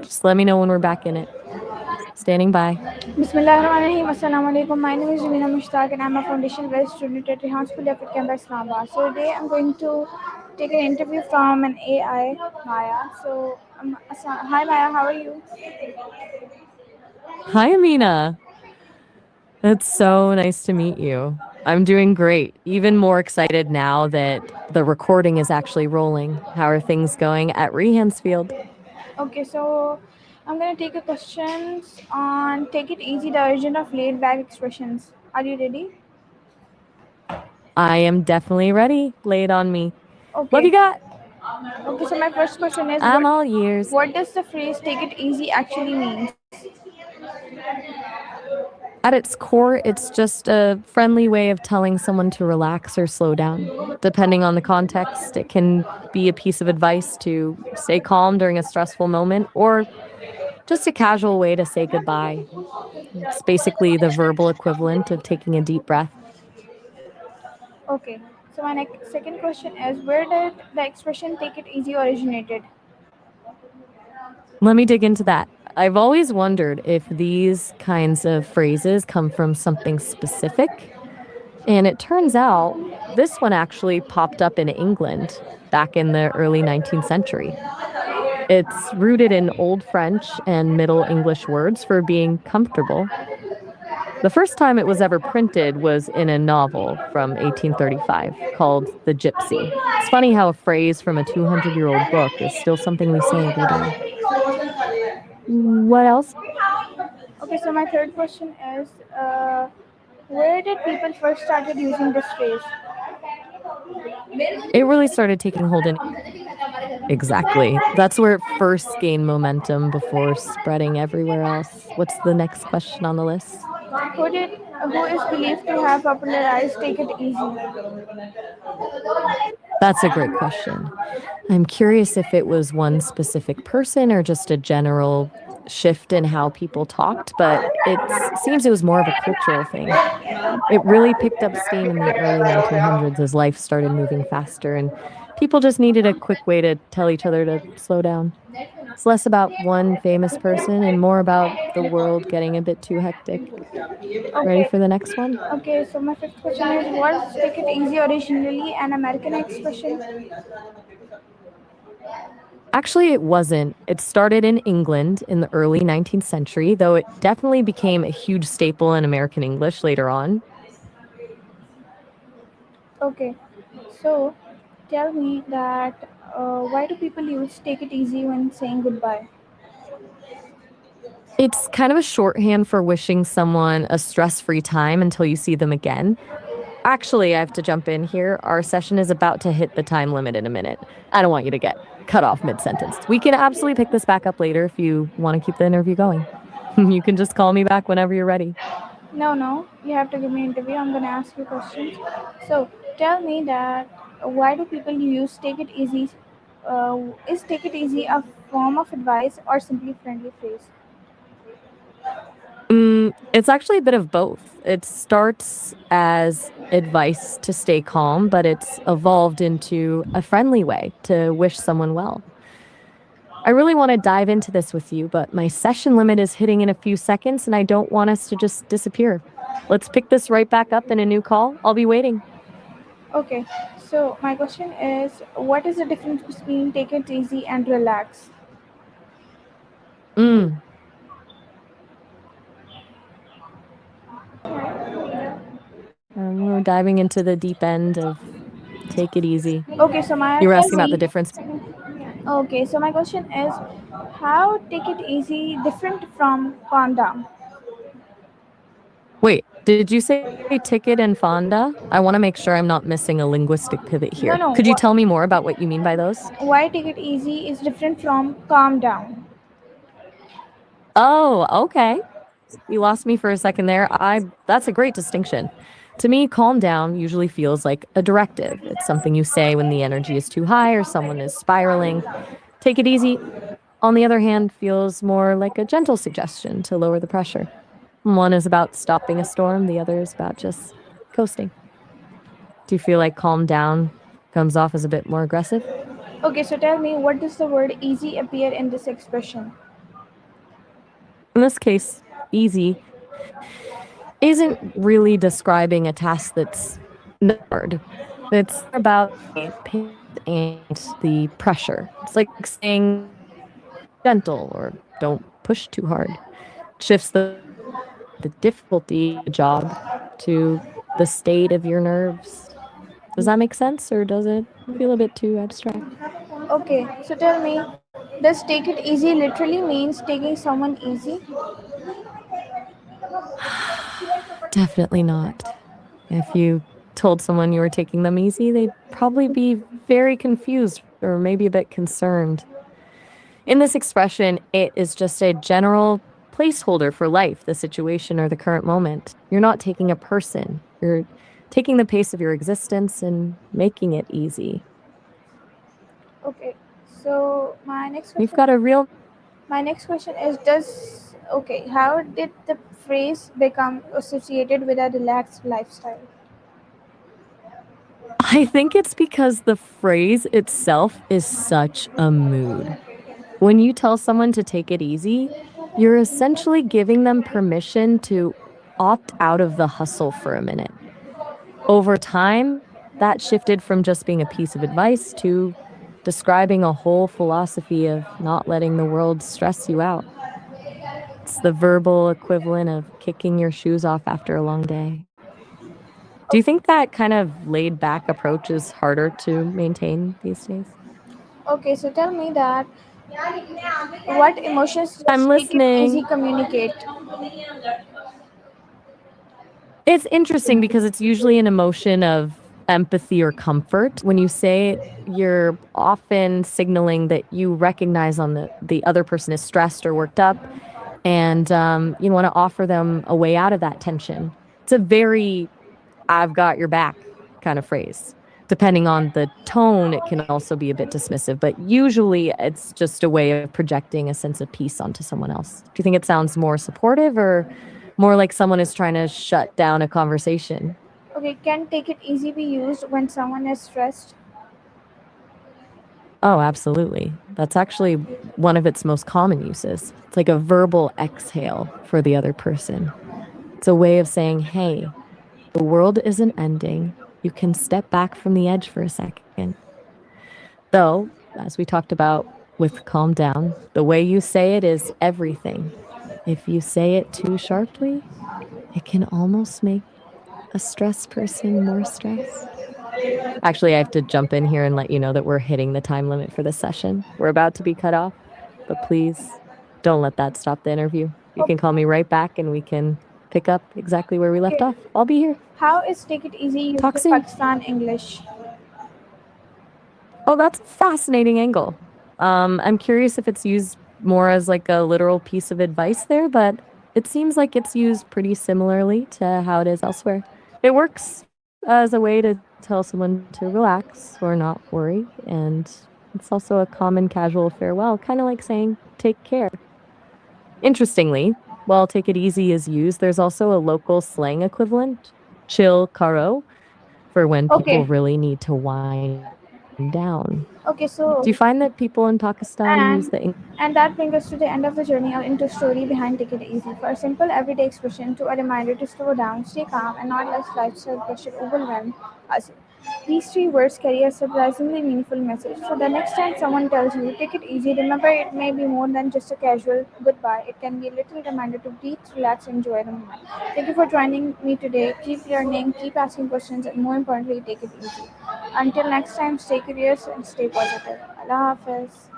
Just let me know when we're back in it. Standing by. Bismillahirrahmanirrahim. Assalamu alaikum. My name is Jamina Mushtaq and I'm a foundation grad student at Rehan School of Canberra, Islamabad. So today I'm going to take an interview from an AI, Maya. Hi Maya, how are you? Hi, Amina. It's so nice to meet you. I'm doing great. Even more excited now that the recording is actually rolling. How are things going at Rehansfield? Okay, so I'm going to take a questions on take it easy, the origin of laid back expressions. Are you ready? I am definitely ready. Lay it on me. What Okay. you got? Okay, so my first question is I'm all ears. what does the phrase take it easy actually mean? At its core, it's just a friendly way of telling someone to relax or slow down. Depending on the context, it can be a piece of advice to stay calm during a stressful moment or just a casual way to say goodbye. It's basically the verbal equivalent of taking a deep breath. Okay, so my second question is where did the expression take it easy originated? Let me dig into that. I've always wondered if these kinds of phrases come from something specific. And it turns out this one actually popped up in England back in the early 19th century. It's rooted in Old French and Middle English words for being comfortable. The first time it was ever printed was in a novel from 1835 called The Gypsy. It's funny how a phrase from a 200-year-old book is still something we say every day. What else? Okay, so my third question is where did people first started using this phrase? It really started taking hold in exactly. That's where it first gained momentum before spreading everywhere else. What's the next question on the list? Who is believed to have popularized take it easy? That's a great question. I'm curious if it was one specific person or just a general shift in how people talked, but it seems it was more of a cultural thing. It really picked up steam in the early 1900s as life started moving faster and people just needed a quick way to tell each other to slow down. It's less about one famous person and more about the world getting a bit too hectic. Ready Okay. for the next one? Okay, so my fifth question is was take it easy originally an American expression? Actually, it wasn't. It started in England in the early 19th century, though it definitely became a huge staple in American English later on. Okay, so tell me that why do people use take it easy when saying goodbye? It's kind of a shorthand for wishing someone a stress free time until you see them again. Actually, I have to jump in here. Our session is about to hit the time limit in a minute. I don't want you to get cut off mid sentence. We can absolutely pick this back up later if you want to keep the interview going. You can just call me back whenever you're ready. No, you have to give me an interview. I'm gonna ask you questions. So tell me that why do people use take it easy? Is take it easy a form of advice or simply friendly phrase? It's actually a bit of both. It starts as advice to stay calm, but it's evolved into a friendly way to wish someone well. I really want to dive into this with you, but my session limit is hitting in a few seconds and I don't want us to just disappear. Let's pick this right back up in a new call. I'll be waiting. Okay, so my question is what is the difference between take it easy and relax? Mm, we're diving into the deep end of take it easy. Okay, so my You were tell asking about the me. difference. Okay, so my question is how take it easy different from calm down? Wait, did you say ticket and fonda? I want to make sure I'm not missing a linguistic pivot here. No, Could you tell me more about what you mean by those? why take it easy is different from calm down. Oh, okay. You lost me for a second there. I That's a great distinction. To me, calm down usually feels like a directive. It's something you say when the energy is too high or someone is spiraling. Take it easy, on the other hand, feels more like a gentle suggestion to lower the pressure. One is about stopping a storm, the other is about just coasting. Do you feel like calm down comes off as a bit more aggressive? Okay, so tell me what does the word easy appear in this expression? In this case, easy isn't really describing a task that's not hard. It's about the pace and the pressure. It's like saying gentle or don't push too hard. Shifts the difficulty of the job to the state of your nerves. Does that make sense or does it feel a bit too abstract? Okay, so tell me, does take it easy literally means taking someone easy? Definitely not. If you told someone you were taking them easy, they'd probably be very confused or maybe a bit concerned. In this expression, it is just a general placeholder for life, the situation, or the current moment. You're not taking a person, you're taking the pace of your existence and making it easy. Okay, so We've got a real my next question is does okay, how did the phrase become associated with a relaxed lifestyle? I think it's because the phrase itself is such a mood. When you tell someone to take it easy, you're essentially giving them permission to opt out of the hustle for a minute. Over time, that shifted from just being a piece of advice to describing a whole philosophy of not letting the world stress you out. It's the verbal equivalent of kicking your shoes off after a long day. Do you think that kind of laid back approach is harder to maintain these days? Okay, so tell me that what emotions does I'm take it easy listening. communicate? It's interesting because it's usually an emotion of empathy or comfort. When you say it, you're often signaling that you recognize on the other person is stressed or worked up, and you want to offer them a way out of that tension. It's a very "I've got your back" kind of phrase. Depending on the tone, it can also be a bit dismissive, but usually it's just a way of projecting a sense of peace onto someone else. Do you think it sounds more supportive or more like someone is trying to shut down a conversation? Okay, can take it easy be used when someone is stressed? Oh, absolutely. That's actually one of its most common uses. It's like a verbal exhale for the other person. It's a way of saying, hey, the world isn't ending. You can step back from the edge for a second. Though, as we talked about with calm down, the way you say it is everything. If you say it too sharply, it can almost make a stressed person more stressed. Actually, I have to jump in here and let you know that we're hitting the time limit for this session. We're about to be cut off, but please don't let that stop the interview. You can call me right back and we can pick up exactly where we left Okay, off. I'll be here. how is take it easy used Talk in soon. Pakistan English? Oh, that's a fascinating angle. I'm curious if it's used more as like a literal piece of advice there, but it seems like it's used pretty similarly to how it is elsewhere. It works as a way to tell someone to relax or not worry, and it's also a common casual farewell, kind of like saying, take care. Interestingly, while take it easy is used, there's also a local slang equivalent, chill karo, for when people Okay, really need to wind down. Do you okay, find that so people in Pakistan use the English? and and that brings us to the end of the journey or into story behind Take It Easy. For a simple everyday expression to a reminder to slow down, stay calm, and not let lifestyle pressure overwhelm us. These three words carry a surprisingly meaningful message. So the next time someone tells you take it easy, remember it may be more than just a casual goodbye. It can be a little reminder to breathe, relax, and enjoy the moment. Thank you for joining me today. Keep learning, keep asking questions, and more importantly, take it easy. Until next time, stay curious and stay positive. Allah Hafiz.